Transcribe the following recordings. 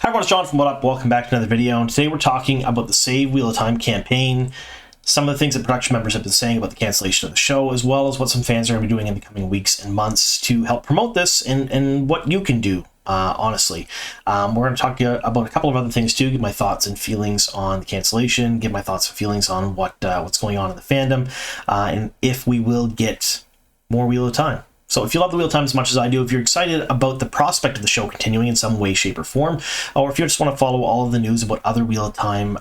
Hi everyone, it's John from What Up. Welcome back to another video. And today we're talking about the Save Wheel of Time campaign, some of the things that production members have been saying about the cancellation of the show, as well as what some fans are going to be doing in the coming weeks and months to help promote this and what you can do, honestly. We're going to talk to you about a couple of other things too, give my thoughts and feelings on the cancellation, give my thoughts and feelings on what's going on in the fandom, and if we will get more Wheel of Time. So if you love the Wheel of Time as much as I do, if you're excited about the prospect of the show continuing in some way, shape, or form, or if you just want to follow all of the news about other Wheel of Time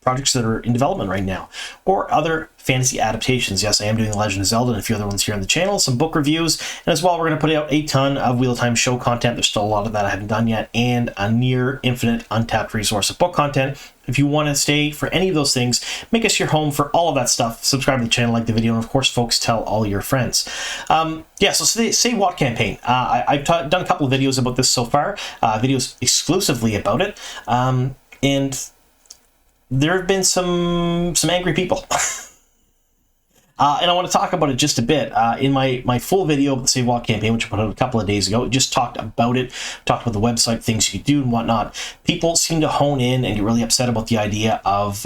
projects that are in development right now, or other fantasy adaptations. Yes, I am doing The Legend of Zelda and a few other ones here on the channel, some book reviews, and as well, we're going to put out a ton of Wheel of Time show content. There's still a lot of that I haven't done yet, and a near infinite untapped resource of book content. If you want to stay for any of those things, make us your home for all of that stuff. Subscribe to the channel, like the video, and of course, folks, tell all your friends. So Say What campaign. I've done a couple of videos about this so far, videos exclusively about it, and there have been some angry people. And I want to talk about it just a bit. In my full video about the Save What campaign, which I put out a couple of days ago, just talked about it, talked about the website, things you could do and whatnot. People seem to hone in and get really upset about the idea of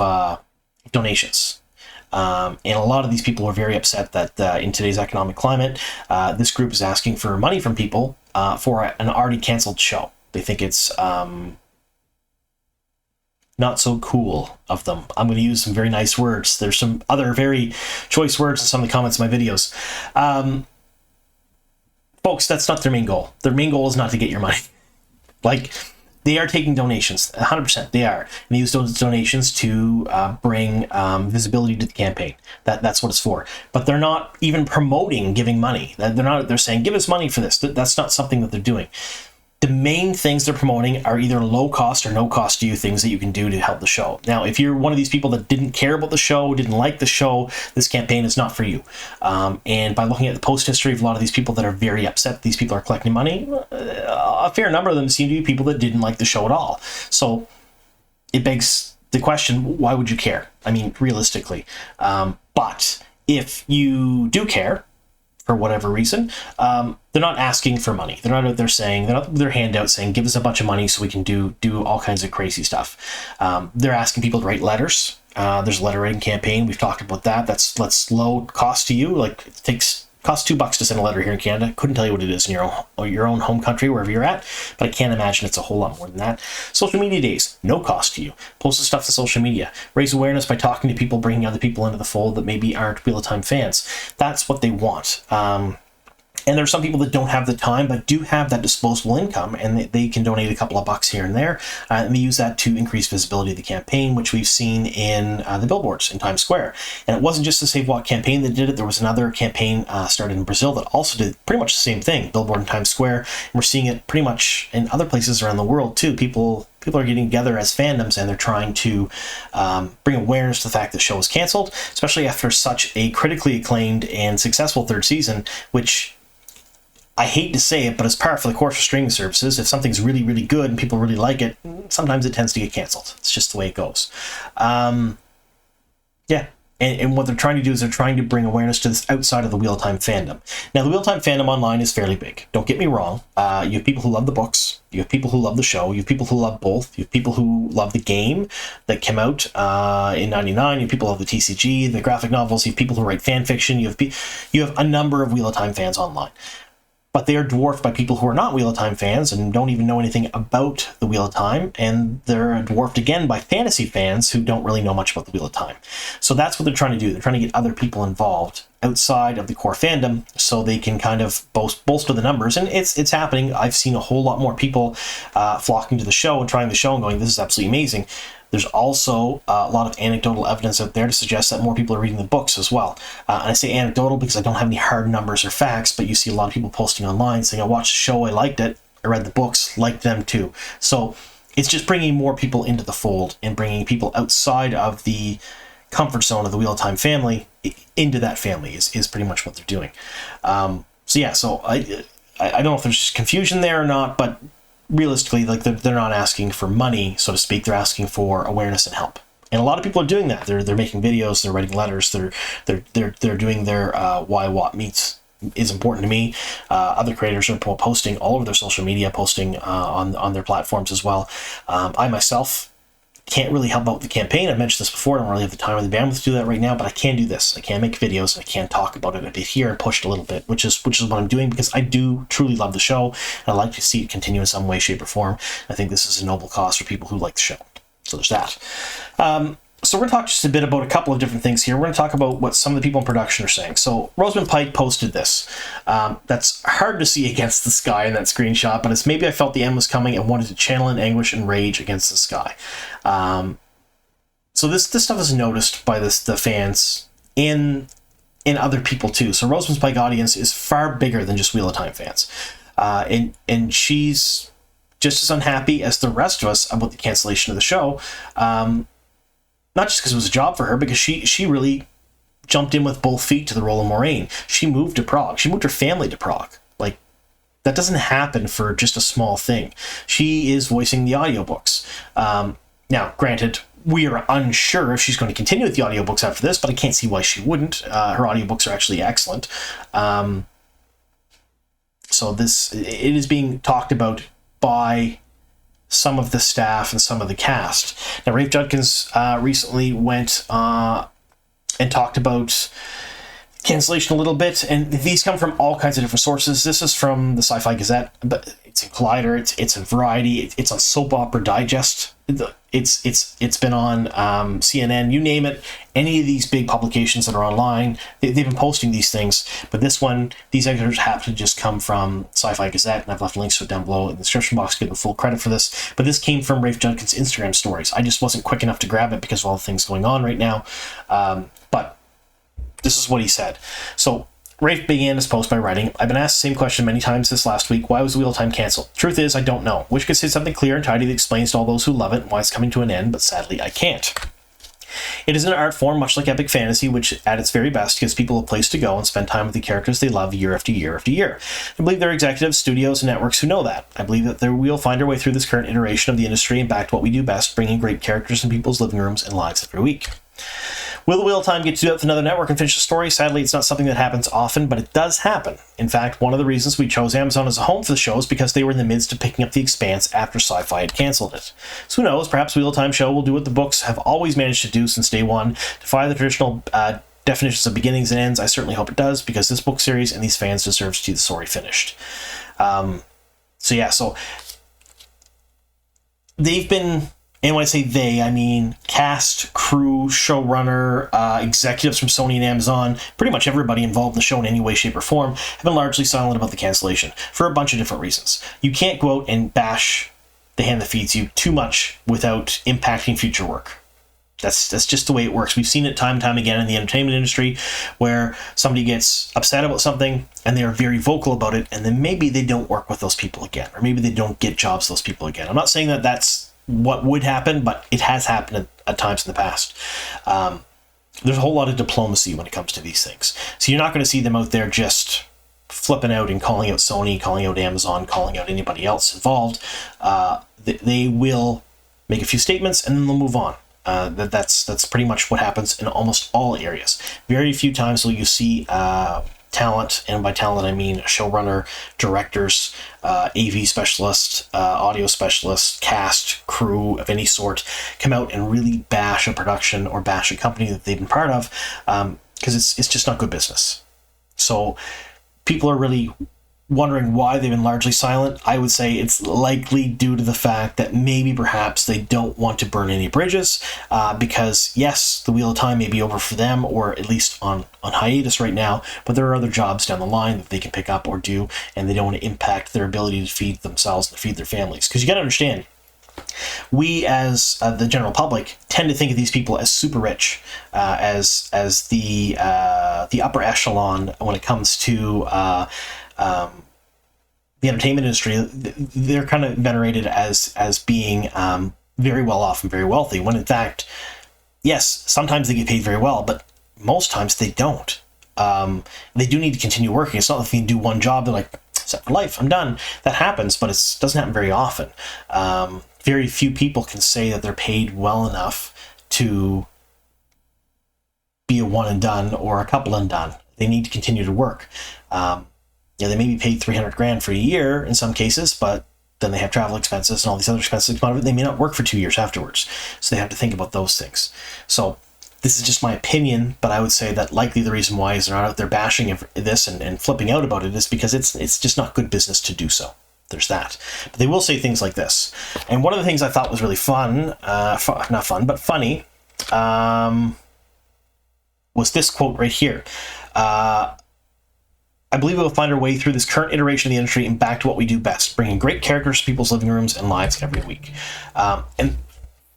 donations. And a lot of these people are very upset that in today's economic climate, this group is asking for money from people for an already canceled show. They think it's not so cool of them. I'm going to use some very nice words. There's some other very choice words in some of the comments in my videos. Folks, that's not their main goal. Their main goal is not to get your money. Like, they are taking donations, 100%, they are. And they use those donations to bring visibility to the campaign. That's what it's for. But they're not even promoting giving money. They're saying, give us money for this. That's not something that they're doing. The main things they're promoting are either low cost or no cost to you things that you can do to help the show. Now, if you're one of these people that didn't care about the show, didn't like the show, this campaign is not for you. And by looking at the post history of a lot of these people that are very upset these people are collecting money, a fair number of them seem to be people that didn't like the show at all. So it begs the question, why would you care? I mean, realistically. But if you do care, for whatever reason, they're not asking for money. They're not out there saying, they're not their hand out saying, give us a bunch of money so we can do all kinds of crazy stuff. They're asking people to write letters. There's a letter writing campaign. We've talked about that. That's low cost to you. Like, it costs $2 to send a letter here in Canada. Couldn't tell you what it is in your own home country, wherever you're at, but I can't imagine it's a whole lot more than that. Social media days, no cost to you. Post the stuff to social media. Raise awareness by talking to people, bringing other people into the fold that maybe aren't Wheel of Time fans. That's what they want. And there's some people that don't have the time, but do have that disposable income, and they can donate a couple of bucks here and there, and they use that to increase visibility of the campaign, which we've seen in the billboards in Times Square. And it wasn't just the Save What campaign that did it. There was another campaign started in Brazil that also did pretty much the same thing, billboard in Times Square. And we're seeing it pretty much in other places around the world too. People are getting together as fandoms, and they're trying to bring awareness to the fact that the show was canceled, especially after such a critically acclaimed and successful third season, which, I hate to say it, but it's par for the course for streaming services. If something's really, really good and people really like it, sometimes it tends to get canceled. It's just the way it goes. Yeah. And what they're trying to do is they're trying to bring awareness to this outside of the Wheel of Time fandom. Now, the Wheel of Time fandom online is fairly big. Don't get me wrong. You have people who love the books. You have people who love the show. You have people who love both. You have people who love the game that came out in '99. You have people who love the TCG, the graphic novels. You have people who write fan fiction. You have a number of Wheel of Time fans online. But they are dwarfed by people who are not Wheel of Time fans and don't even know anything about the Wheel of Time, and they're dwarfed again by fantasy fans who don't really know much about the Wheel of Time. So that's what they're trying to do. They're trying to get other people involved outside of the core fandom so they can kind of bolster the numbers, and it's happening. I've seen a whole lot more people flocking to the show and trying the show and going, this is absolutely amazing. There's also a lot of anecdotal evidence out there to suggest that more people are reading the books as well. And I say anecdotal because I don't have any hard numbers or facts, but you see a lot of people posting online saying, I watched the show, I liked it, I read the books, liked them too. So it's just bringing more people into the fold and bringing people outside of the comfort zone of the Wheel of Time family into that family is pretty much what they're doing. So I don't know if there's just confusion there or not, but realistically, like, they're not asking for money, so to speak. They're asking for awareness and help, and a lot of people are doing that. They're making videos, they're writing letters, they're doing their why what meets is important to me. Other creators are posting all over their social media, posting on their platforms as well. I myself can't really help out with the campaign. I've mentioned this before. I don't really have the time or the bandwidth to do that right now, but I can do this. I can make videos. I can talk about it a bit here and push it a little bit, which is what I'm doing, because I do truly love the show, and I'd like to see it continue in some way, shape, or form. I think this is a noble cause for people who like the show. So there's that. So we're going to talk just a bit about a couple of different things here. We're going to talk about what some of the people in production are saying. So Rosamund Pike posted this. That's hard to see against the sky in that screenshot, but it's maybe I felt the end was coming and wanted to channel in anguish and rage against the sky. So this stuff is noticed by the fans in other people too. So Rosamund Pike audience is far bigger than just Wheel of Time fans. And she's just as unhappy as the rest of us about the cancellation of the show. Not just because it was a job for her, because she really jumped in with both feet to the role of Moraine. She moved to Prague. She moved her family to Prague. Like, that doesn't happen for just a small thing. She is voicing the audiobooks. Now, granted, we are unsure if she's going to continue with the audiobooks after this, but I can't see why she wouldn't. Her audiobooks are actually excellent. So it is being talked about by some of the staff and some of the cast. Now, Rafe Judkins recently went and talked about cancellation a little bit, and these come from all kinds of different sources. This is from the Sci-Fi Gazette, but it's in Collider, it's in Variety, it's on Soap Opera Digest, it's been on CNN, you name it. Any of these big publications that are online, they've been posting these things. But this one, these excerpts happen to just come from Sci-Fi Gazette, and I've left links to it down below in the description box to give them full credit for this. But this came from Rafe Judkins' Instagram stories. I just wasn't quick enough to grab it because of all the things going on right now. But this is what he said. So Rafe began his post by writing, "I've been asked the same question many times this last week. Why was Wheel of Time cancelled? Truth is, I don't know. Wish I could say something clear and tidy that explains to all those who love it and why it's coming to an end, but sadly I can't. It is an art form much like epic fantasy, which at its very best gives people a place to go and spend time with the characters they love year after year after year. I believe there are executives, studios, and networks who know that. I believe that we'll find our way through this current iteration of the industry and back to what we do best, bringing great characters in people's living rooms and lives every week. Will the Wheel of Time get to do it with another network and finish the story? Sadly, it's not something that happens often, but it does happen. In fact, one of the reasons we chose Amazon as a home for the show is because they were in the midst of picking up The Expanse after Sci-Fi had canceled it. So who knows, perhaps Wheel of Time show will do what the books have always managed to do since day one, defy the traditional definitions of beginnings and ends. I certainly hope it does, because this book series and these fans deserve to see the story finished." So they've been... And when I say they, I mean cast, crew, showrunner, executives from Sony and Amazon, pretty much everybody involved in the show in any way, shape, or form, have been largely silent about the cancellation for a bunch of different reasons. You can't go out and bash the hand that feeds you too much without impacting future work. That's just the way it works. We've seen it time and time again in the entertainment industry, where somebody gets upset about something and they are very vocal about it, and then maybe they don't work with those people again, or maybe they don't get jobs with those people again. I'm not saying that that's what would happen, but it has happened at times in the past. There's a whole lot of diplomacy when it comes to these things. So you're not going to see them out there just flipping out and calling out Sony, calling out Amazon, calling out anybody else involved. They will make a few statements and then they'll move on. That's pretty much what happens in almost all areas. Very few times will you see talent, and by talent I mean showrunner, directors, AV specialists, audio specialists, cast, crew of any sort, come out and really bash a production or bash a company that they've been part of, because it's just not good business. So people are really wondering why they've been largely silent. I would say it's likely due to the fact that maybe perhaps they don't want to burn any bridges, because yes, the Wheel of Time may be over for them, or at least on hiatus right now, but there are other jobs down the line that they can pick up or do, and they don't want to impact their ability to feed themselves and feed their families. Because you got to understand, we as the general public tend to think of these people as super rich, as the upper echelon when it comes to the entertainment industry. They're kind of venerated as being very well off and very wealthy, when in fact, yes, sometimes they get paid very well, but most times they don't. They do need to continue working. It's not like they can do one job, they're like, set for life, I'm done. That happens, but it doesn't happen very often. Very few people can say that they're paid well enough to be a one and done or a couple and done. They need to continue to work. They may be paid $300,000 for a year in some cases, but then they have travel expenses and all these other expenses that come out of it. They may not work for 2 years afterwards. So they have to think about those things. So this is just my opinion, but I would say that likely the reason why is they're not out there bashing this and flipping out about it is because it's just not good business to do so. There's that. But they will say things like this. And one of the things I thought was really fun, not fun, but funny, was this quote right here. I believe we will find our way through this current iteration of the industry and back to what we do best, bringing great characters to people's living rooms and lives every week. And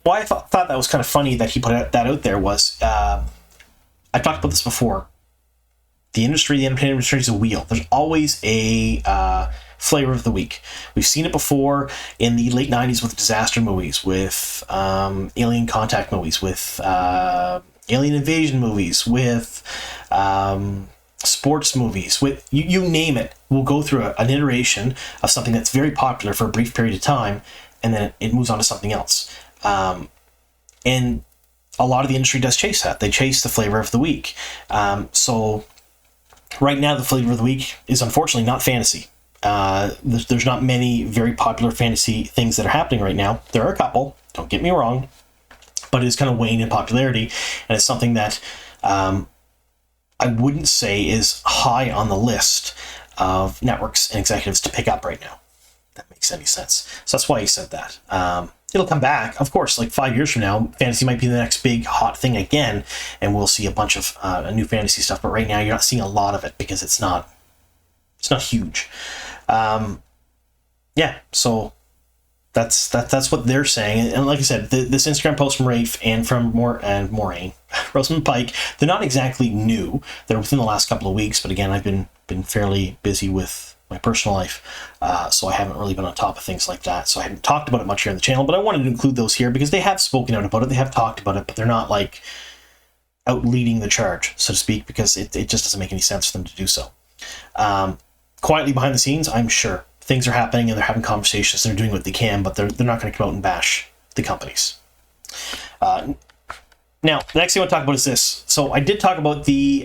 why I thought that was kind of funny that he put that out there was, I talked about this before. The entertainment industry is a wheel. There's always a flavor of the week. We've seen it before in the late 90s with disaster movies, with alien contact movies, with alien invasion movies, with sports movies, with you name it. We'll go through an iteration of something that's very popular for a brief period of time, and then it moves on to something else. And a lot of the industry does chase that. They chase the flavor of the week. So right now, the flavor of the week is unfortunately not fantasy. There's not many very popular fantasy things that are happening right now. There are a couple, don't get me wrong, but it's kind of waned in popularity, and it's something that I wouldn't say is high on the list of networks and executives to pick up right now. If that makes any sense. So that's why he said that. It'll come back, of course, like 5 years from now, fantasy might be the next big hot thing again, and we'll see a bunch of new fantasy stuff, but right now you're not seeing a lot of it because it's not huge. So that's what they're saying. And like I said, this Instagram post from Rafe and from Maureen Rosamund Pike, they're not exactly new. They're within the last couple of weeks, but again, I've been fairly busy with my personal life, so I haven't really been on top of things like that. So I haven't talked about it much here on the channel, but I wanted to include those here because they have spoken out about it, they have talked about it, but they're not like out leading the charge, so to speak, because it just doesn't make any sense for them to do so. Quietly behind the scenes, I'm sure things are happening and they're having conversations and they're doing what they can, but they're not going to come out and bash the companies. Now, the next thing I want to talk about is this. So I did talk about the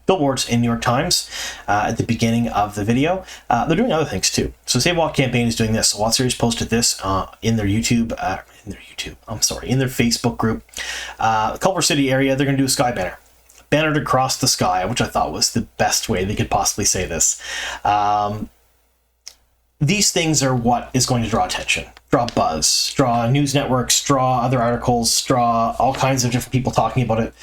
billboards in New York Times at the beginning of the video. They're doing other things too. So Save Walk Campaign is doing this. So Watt Series posted this in their Facebook group. Culver City area, they're going to do a sky banner. Bannered across the sky, which I thought was the best way they could possibly say this. These things are what is going to draw attention, draw buzz, draw news networks, draw other articles, draw all kinds of different people talking about it.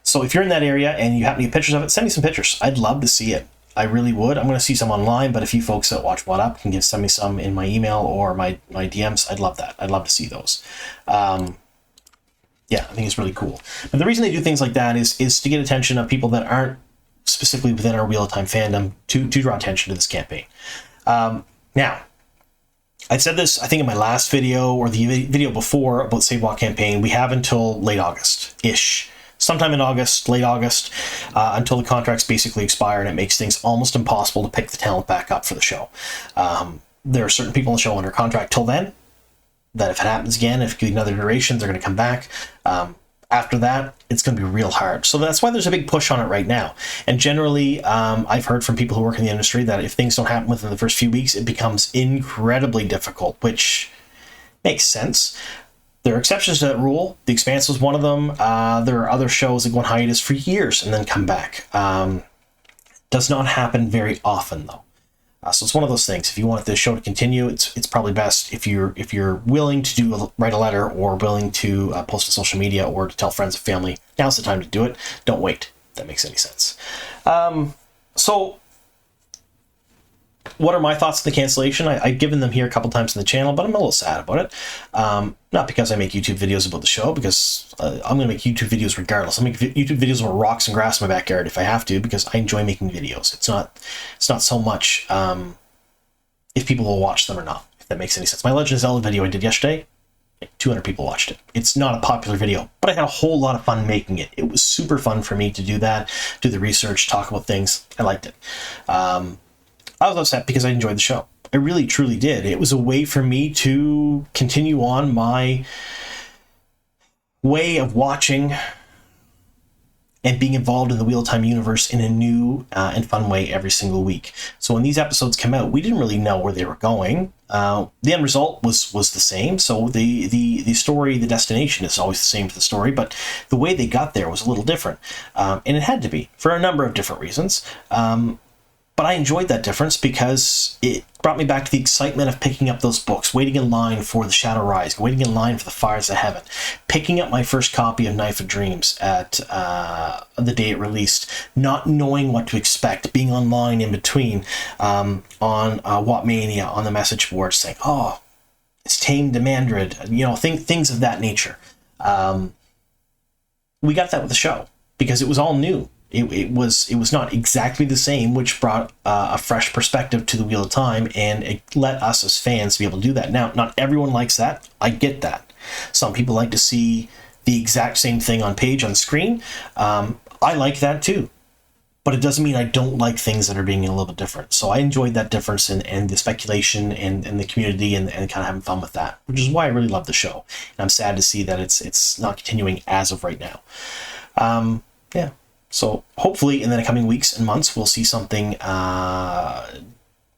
So if you're in that area and you happen to get pictures of it, send me some pictures. I'd love to see it. I really would. I'm going to see some online, but if you folks that watch What Up can send me some in my email or my DMs, I'd love that. I'd love to see those. I think it's really cool. And the reason they do things like that is to get attention of people that aren't specifically within our Wheel of Time fandom to draw attention to this campaign. Now, I said this, I think, in my last video or the video before about Save Walk Campaign. We have until late August-ish. Sometime in August, late August, until the contracts basically expire, and it makes things almost impossible to pick the talent back up for the show. There are certain people in the show under contract till then, that if it happens again, if you get another iteration, they're going to come back. After that, it's going to be real hard. So that's why there's a big push on it right now. And generally, I've heard from people who work in the industry that if things don't happen within the first few weeks, it becomes incredibly difficult, which makes sense. There are exceptions to that rule. The Expanse was one of them. There are other shows that go on hiatus for years and then come back. Does not happen very often, though. So it's one of those things. If you want this show to continue, it's probably best if you're willing to write a letter or willing to post on social media or to tell friends and family. Now's the time to do it. Don't wait. If that makes any sense. So what are my thoughts on the cancellation? I've given them here a couple times in the channel, but I'm a little sad about it. Not because I make YouTube videos about the show, because I'm going to make YouTube videos regardless. I'll make YouTube videos about rocks and grass in my backyard if I have to, because I enjoy making videos. It's not so much if people will watch them or not, if that makes any sense. My Legend of Zelda video I did yesterday, 200 people watched it. It's not a popular video, but I had a whole lot of fun making it. It was super fun for me to do that, do the research, talk about things. I liked it. I was upset because I enjoyed the show. I really, truly did. It was a way for me to continue on my way of watching and being involved in the Wheel of Time universe in a new and fun way every single week. So when these episodes come out, we didn't really know where they were going. The end result was the same. So the story, the destination is always the same for the story, but the way they got there was a little different. And it had to be for a number of different reasons. But I enjoyed that difference because it brought me back to the excitement of picking up those books, waiting in line for The Shadow Rise, waiting in line for The Fires of Heaven, picking up my first copy of Knife of Dreams at the day it released, not knowing what to expect, being online in between on Whatmania, on the message board, saying, oh, it's Tame Demandred, things of that nature. We got that with the show because it was all new. It was not exactly the same, which brought a fresh perspective to the Wheel of Time, and it let us as fans be able to do that. Now, not everyone likes that. I get that. Some people like to see the exact same thing on page, on screen. I like that too. But it doesn't mean I don't like things that are being a little bit different. So I enjoyed that difference and the speculation and the community and kind of having fun with that, which is why I really love the show. And I'm sad to see that it's not continuing as of right now. Yeah. So hopefully in the coming weeks and months, we'll see something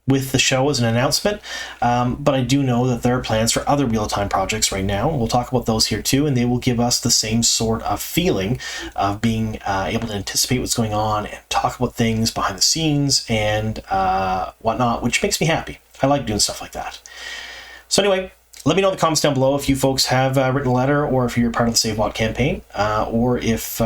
with the show as an announcement. But I do know that there are plans for other Wheel of Time projects right now. We'll talk about those here too, and they will give us the same sort of feeling of being able to anticipate what's going on and talk about things behind the scenes and whatnot, which makes me happy. I like doing stuff like that. So anyway, let me know in the comments down below if you folks have written a letter, or if you're part of the Save Watt campaign, or if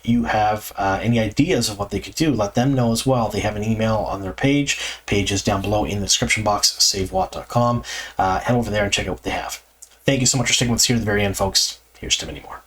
you have any ideas of what they could do. Let them know as well. They have an email on their page. Page is down below in the description box, savewatt.com. Head over there and check out what they have. Thank you so much for sticking with us here to the very end, folks. Here's to many more.